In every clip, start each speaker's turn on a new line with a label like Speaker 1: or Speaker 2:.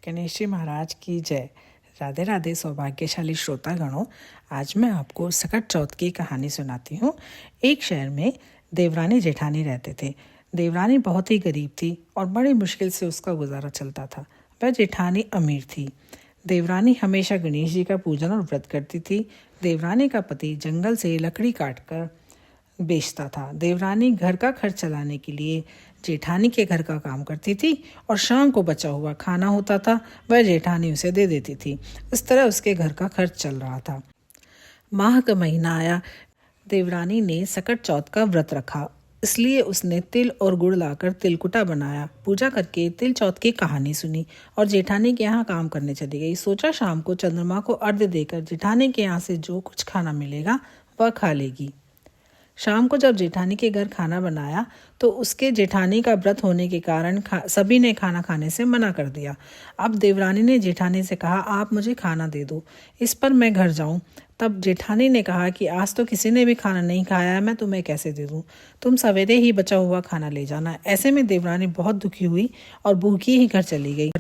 Speaker 1: गणेश जी महाराज की जय। राधे राधे सौभाग्यशाली श्रोतागणों, आज मैं आपको सकट चौथ की कहानी सुनाती हूँ। एक शहर में देवरानी जेठानी रहते थे। देवरानी बहुत ही गरीब थी और बड़ी मुश्किल से उसका गुजारा चलता था। वह जेठानी अमीर थी। देवरानी हमेशा गणेश जी का पूजन और व्रत करती थी। देवरानी का पति जंगल से लकड़ी काटकर बेचता था। देवरानी घर का खर्च चलाने के लिए जेठानी के घर का काम करती थी और शाम को बचा हुआ खाना होता था वह जेठानी उसे दे देती थी। इस तरह उसके घर का खर्च चल रहा था। माह का महीना आया। देवरानी ने सकट चौथ का व्रत रखा, इसलिए उसने तिल और गुड़ लाकर तिलकुटा बनाया। पूजा करके तिल चौथ की कहानी सुनी और जेठानी के यहाँ काम करने चली गई। सोचा शाम को चंद्रमा को अर्घ्य देकर जेठानी के यहाँ से जो कुछ खाना मिलेगा वह खा लेगी। शाम को जब जेठानी के घर खाना बनाया तो उसके जेठानी का व्रत होने के कारण सभी ने खाना खाने से मना कर दिया। अब देवरानी ने जेठानी से कहा, आप मुझे खाना दे दो, इस पर मैं घर जाऊं। तब जेठानी ने कहा कि आज तो किसी ने भी खाना नहीं खाया है, मैं तुम्हें कैसे दे दूं? तुम सवेरे ही बचा हुआ खाना ले जाना। ऐसे में देवरानी बहुत दुखी हुई और भूखी ही घर चली गई।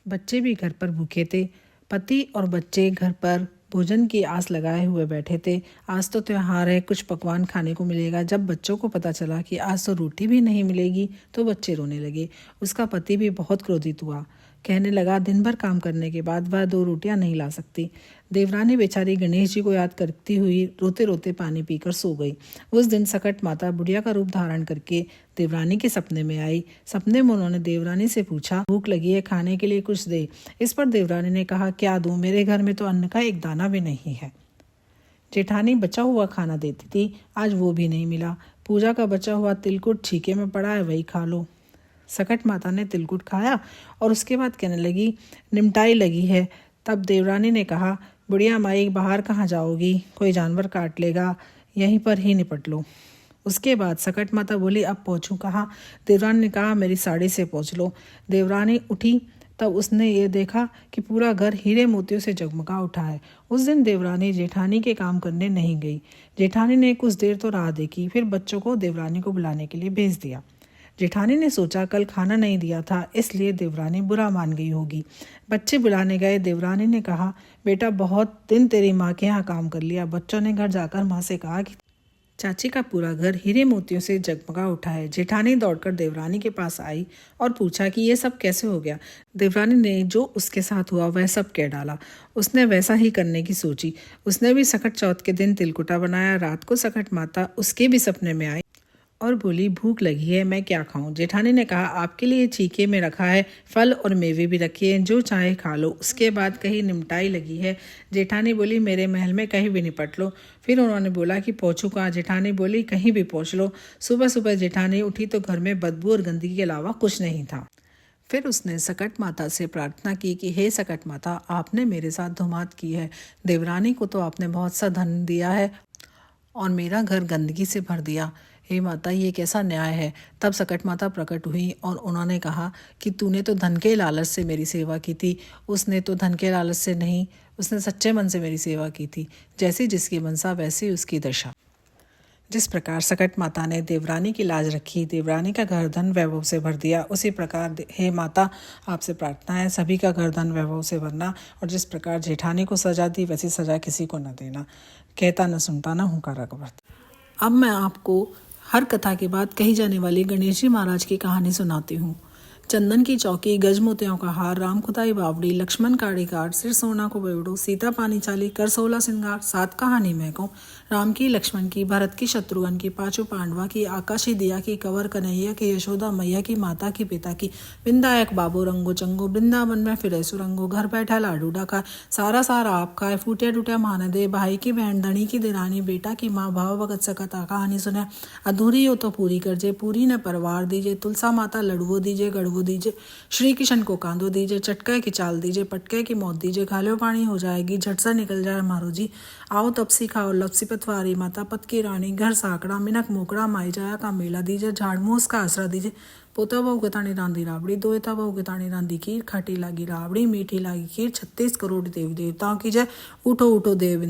Speaker 1: बच्चे भी घर पर भूखे थे। पति और बच्चे घर पर भोजन की आस लगाए हुए बैठे थे। आज तो त्योहार है, कुछ पकवान खाने को मिलेगा। जब बच्चों को पता चला कि आज तो रोटी भी नहीं मिलेगी तो बच्चे रोने लगे। उसका पति भी बहुत क्रोधित हुआ, कहने लगा, दिन भर काम करने के बाद वह 2 रोटियां नहीं ला सकती। देवरानी बेचारी गणेश जी को याद करती हुई रोते रोते पानी पीकर सो गई। उस दिन सकट माता बुढ़िया का रूप धारण करके देवरानी के सपने में आई। सपने में उन्होंने देवरानी से पूछा, भूख लगी है, खाने के लिए कुछ दे। इस पर देवरानी ने कहा, क्या दूं, मेरे घर में तो अन्न का एक दाना भी नहीं है। जेठानी बचा हुआ खाना देती थी, आज वो भी नहीं मिला। पूजा का बचा हुआ तिलकुट छीके में पड़ा है, वही खा लो। सकट माता ने तिलकुट खाया और उसके बाद कहने लगी, निमटाई लगी है। तब देवरानी ने कहा, बुढ़िया माई, बाहर कहाँ जाओगी? कोई जानवर काट लेगा, यहीं पर ही निपट लो। उसके बाद सकट माता बोली, अब पहुँचूँ कहाँ? देवरानी ने कहा, मेरी साड़ी से पहुँच लो। देवरानी उठी तब उसने ये देखा कि पूरा घर हीरे मोतियों से जगमगा उठा है। उस दिन देवरानी जेठानी के काम करने नहीं गई। जेठानी ने कुछ देर तो राह देखी, फिर बच्चों को देवरानी को बुलाने के लिए भेज दिया। जेठानी ने सोचा कल खाना नहीं दिया था, इसलिए देवरानी बुरा मान गई होगी। बच्चे बुलाने गए। देवरानी ने कहा, बेटा बहुत दिन तेरी माँ के यहाँ काम कर लिया। बच्चों ने घर जाकर माँ से कहा कि चाची का पूरा घर हीरे मोतियों से जगमगा उठा है। जेठानी दौड़कर देवरानी के पास आई और पूछा कि ये सब कैसे हो गया। देवरानी ने जो उसके साथ हुआ वह सब कह डाला। उसने वैसा ही करने की सोची। उसने भी सकट चौथ के दिन तिलकुटा बनाया। रात को सकट माता उसके भी सपने में आई और बोली, भूख लगी है, मैं क्या खाऊं? जेठानी ने कहा, आपके लिए चीके में रखा है, फल और मेवे भी रखे हैं, जो चाहे खा लो। उसके बाद कहीं निमटाई लगी है। जेठानी बोली, मेरे महल में कहीं भी निपट लो। फिर उन्होंने बोला कि पहुँचूं कहाँ? जेठानी बोली, कहीं भी पहुँच लो। सुबह सुबह जेठानी उठी तो घर में बदबू और गंदगी के अलावा कुछ नहीं था। फिर उसने सकट माता से प्रार्थना की कि हे सकट माता, आपने मेरे साथ धुमात की है। देवरानी को तो आपने बहुत सा धन दिया है और मेरा घर गंदगी से भर दिया। हे माता, ये कैसा न्याय है? तब सकट माता प्रकट हुई और उन्होंने कहा कि तूने तो धन के लालच से मेरी सेवा की थी। उसने तो धन के लालच से नहीं, उसने सच्चे मन से मेरी सेवा की थी। जैसी जिसकी मनसा वैसी उसकी दशा। जिस प्रकार सकट माता ने देवरानी की लाज रखी, देवरानी का घर धन वैभव से भर दिया, उसी प्रकार हे माता, आपसे प्रार्थना है सभी का घर धन वैभव से भरना, और जिस प्रकार जेठानी को सजा दी वैसी सजा किसी को न देना। कहता न सुनता न हुंकारा कबरता। अब मैं आपको हर कथा के बाद कही जाने वाली गणेश जी महाराज की कहानी सुनाती हूँ। चंदन की चौकी, गज मोतियों का हार, राम खुदाई बावड़ी, लक्ष्मण काड़ी कार, सिर सोना को बेवड़ो, सीता पानी चाली, कर 16 सिंगार। 7 कहानी मैं कहूँ, राम की, लक्ष्मण की, भरत की, शत्रुघ्न की, 5 पांडवा की, आकाशी दिया की, कंवर कन्हैया की, यशोदा मैया की, माता की, पिता की, विंदायक बाबू रंगो चंगो, वृंदावन में फिरे सुरंगो, घर बैठा लाडू डाका, सारा सारा आप खाए, फूटे टूटे मान दे, भाई की बहन, धनी की दिरानी, बेटा की माँ, भाव भगत सकता कहानी सुने, अधूरी हो तो पूरी कर जे, पूरी न परवार दीजिए, तुलसा माता लड़ुओ दीजिए, गड़ुओ दीजिए, श्री किशन को कांदो दीजिए, चटके की चाल दीजिए, पटके की मौत दीजिए, खालो पानी हो जाएगी, झट सा निकल जाए मारो जी, आओ तपसी खाओ लपसी पतवारी, माता पत की रानी, घर साकड़ा, मिनक मोकड़ा, माई जाया का मेला दीजिए, झाड़ मूस का आसरा दीजिए, पोता बहू के ताणी रांधी राबड़ी, दोता बहू के ताणी रांधी खीर, खटी लागी राबड़ी, मीठी लागी खीर, 36 करोड़ देवी देवताओं की जय, उठो उठो देव